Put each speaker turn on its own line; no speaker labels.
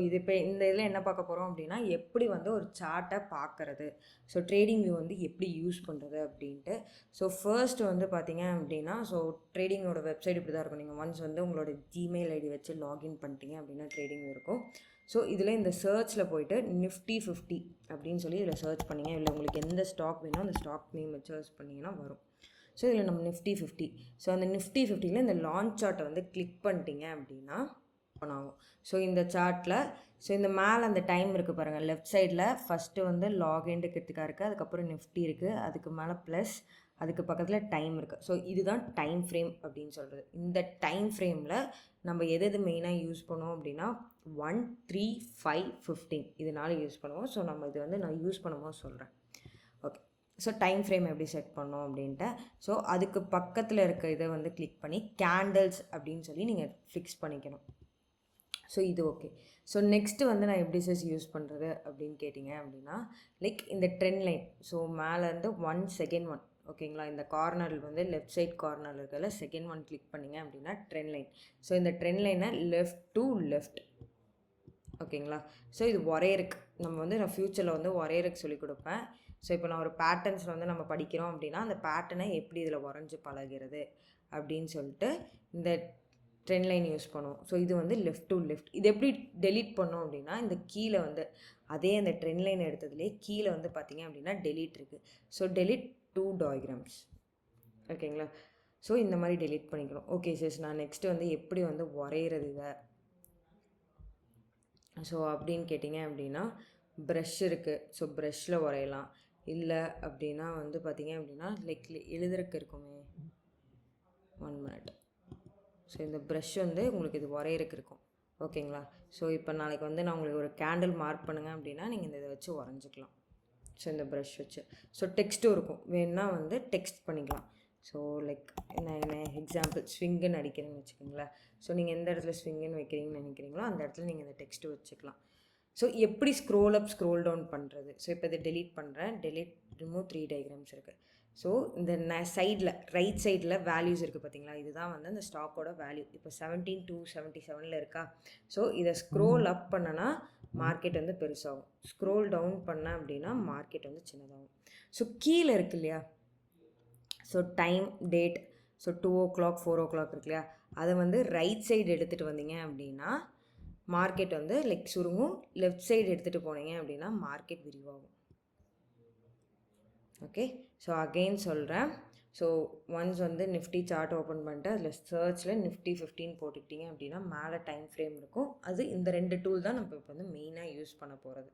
இது இப்போ இந்த இதில் என்ன பார்க்க போகிறோம் அப்படின்னா, எப்படி வந்து ஒரு சார்ட்டை பார்க்கறது, ஸோ ட்ரேடிங் வியூ வந்து எப்படி யூஸ் பண்ணுறது அப்படின்ட்டு. ஸோ ஃபர்ஸ்ட் வந்து பார்த்தீங்க அப்படின்னா, ஸோ ட்ரேடிங்கோட வெப்சைட் இப்படி தான் இருக்கும். நீங்கள் ஒன்ஸ் வந்து உங்களோட ஜிமெயில் ஐடி வச்சு லாகின் பண்ணிட்டீங்க அப்படின்னா ட்ரேடிங் இருக்கும். ஸோ இதில் இந்த சர்ச்சில் போயிட்டு Nifty 50 அப்படின்னு சொல்லி இதில் சர்ச் பண்ணிங்க. இல்லை உங்களுக்கு எந்த ஸ்டாக் வேணும் அந்த ஸ்டாக் நேம் வச்சு சர்ச் பண்ணிங்கன்னா வரும். ஸோ இதில் நம்ம Nifty 50, ஸோ அந்த Nifty 50ல் இந்த லான்ச் சார்ட்டை வந்து கிளிக் பண்ணிட்டீங்க அப்படின்னா ஓப்பன் ஆகும். ஸோ இந்த சார்ட்டில் ஸோ இந்த மேலே அந்த டைம் இருக்குது பாருங்கள், லெஃப்ட் சைடில் ஃபஸ்ட்டு வந்து லாகின்ட்டுக்கிறதுக்காக இருக்குது, அதுக்கப்புறம் நிஃப்டி இருக்குது, அதுக்கு மேலே ப்ளஸ், அதுக்கு பக்கத்தில் டைம் இருக்குது. ஸோ இதுதான் டைம் ஃப்ரேம் அப்படின்னு சொல்கிறது. இந்த டைம் ஃப்ரேமில் நம்ம எது மெயினாக யூஸ் பண்ணுவோம் அப்படின்னா 1, 3, 5, 15 இதனால் யூஸ் பண்ணுவோம். ஸோ நம்ம இது வந்து நான் யூஸ் பண்ணும்போது சொல்கிறேன். ஓகே, ஸோ டைம் ஃப்ரேம் எப்படி செட் பண்ணோம் அப்படின்ட்டு. ஸோ அதுக்கு பக்கத்தில் இருக்க இதை வந்து கிளிக் பண்ணி கேண்டில்ஸ் அப்படின்னு சொல்லி நீங்கள் ஃபிக்ஸ் பண்ணிக்கணும். ஸோ இது ஓகே. ஸோ நெக்ஸ்ட்டு வந்து நான் எப்படி யூஸ் பண்ணுறது அப்படின்னு கேட்டிங்க அப்படின்னா, லைக் இந்த ட்ரெண்ட் லைன், ஸோ மேலேருந்து 1 செகண்ட் 1 ஓகேங்களா, இந்த கார்னரில் வந்து லெஃப்ட் சைட் கார்னரில் இருக்கிறதுல செகண்ட் 1 கிளிக் பண்ணிங்க அப்படின்னா ட்ரெண்ட் லைன். ஸோ இந்த ட்ரெண்ட் லைனை லெஃப்ட் டு லெஃப்ட் ஓகேங்களா. ஸோ இது ஒரேருக்கு நம்ம வந்து நான் ஃப்யூச்சரில் வந்து ஒரேருக்கு சொல்லிக் கொடுப்பேன். ஸோ இப்போ நான் ஒரு பேட்டர்ன்ஸில் வந்து நம்ம படிக்கிறோம் அப்படின்னா அந்த பேட்டர்னை எப்படி இதில் வரைஞ்சி பழகிறது அப்படின்னு சொல்லிட்டு இந்த ட்ரெண்ட் லைன் யூஸ் பண்ணுவோம். ஸோ இது வந்து லெஃப்ட் டு லெஃப்ட். இது எப்படி டெலீட் பண்ணோம் அப்படின்னா, இந்த கீழே வந்து அதே அந்த ட்ரெண்ட் லைன் எடுத்ததுலேயே கீழே வந்து பார்த்திங்க அப்படின்னா டெலீட் இருக்குது. ஸோ டெலீட் 2 டயக்ராம்ஸ் ஓகேங்களா. ஸோ இந்த மாதிரி டெலீட் பண்ணிக்கணும். ஓகே சார், நான் நெக்ஸ்ட்டு வந்து எப்படி வந்து வரைகிறது இதை ஸோ அப்படின்னு கேட்டிங்க அப்படின்னா, ப்ரஷ் இருக்குது. ஸோ ப்ரஷ்ஷில் வரையலாம். இல்லை அப்படின்னா வந்து பார்த்திங்க அப்படின்னா லைக் எழுதுறக்கு இருக்குமே, 1 மினிட். ஸோ இந்த ப்ரஷ் வந்து உங்களுக்கு இது வரையறக்கு இருக்கும் ஓகேங்களா. ஸோ இப்போ நாளைக்கு வந்து நான் உங்களுக்கு ஒரு கேண்டில் மார்க் பண்ணுங்கள் அப்படின்னா நீங்கள் இந்த இதை வச்சு வரைஞ்சிக்கலாம். ஸோ இந்த ப்ரஷ் வச்சு ஸோ டெக்ஸ்ட்டும் இருக்கும், வேணுன்னா வந்து டெக்ஸ்ட் பண்ணிக்கலாம். ஸோ லைக் நான் எக்ஸாம்பிள் ஸ்விங்குன்னு அடிக்கிறேன்னு வச்சுக்கோங்களேன். ஸோ நீங்கள் எந்த இடத்துல ஸ்விங்குன்னு வைக்கிறீங்கன்னு நினைக்கிறீங்களோ அந்த இடத்துல நீங்கள் இந்த டெக்ஸ்ட்டு வச்சுக்கலாம். ஸோ எப்படி ஸ்க்ரோல் அப் ஸ்க்ரோல் டவுன் பண்ணுறது. ஸோ இப்போ இதை டெலீட் பண்ணுறேன். டெலீட் ரிமூவ் 3 டயக்ராம்ஸ் இருக்குது. ஸோ இந்த சைடில் ரைட் சைடில் வேல்யூஸ் இருக்குது பார்த்தீங்களா, இதுதான் வந்து அந்த ஸ்டாக்கோட வேல்யூ. இப்போ 17,277 இருக்கா. ஸோ இதை ஸ்க்ரோல் அப் பண்ணனா மார்க்கெட் வந்து பெருசாகும், ஸ்க்ரோல் டவுன் பண்ண அப்படின்னா மார்க்கெட் வந்து சின்னதாகும். ஸோ கீழே இருக்கு இல்லையா, so time date, so 2 o'clock 4 o'clock இருக்கு இல்லையா, அதை வந்து ரைட் சைடு எடுத்துகிட்டு வந்தீங்க அப்படின்னா மார்க்கெட் வந்து லைக் சுருங்கும். லெஃப்ட் சைடு எடுத்துகிட்டு போனீங்க அப்படின்னா மார்க்கெட் விரிவாகும். ஓகே, ஸோ அகெயின் சொல்கிறேன். ஸோ ஒன்ஸ் வந்து நிஃப்டி சார்ட் ஓப்பன் பண்ணிட்டு அதில் சர்ச்சில் Nifty 15 போட்டுக்கிட்டிங்க அப்படின்னா மேலே டைம் ஃப்ரேம் இருக்கும். அது இந்த 2 டூல் தான் நம்ம இப்போ வந்து மெயினாக யூஸ் பண்ண போகிறது.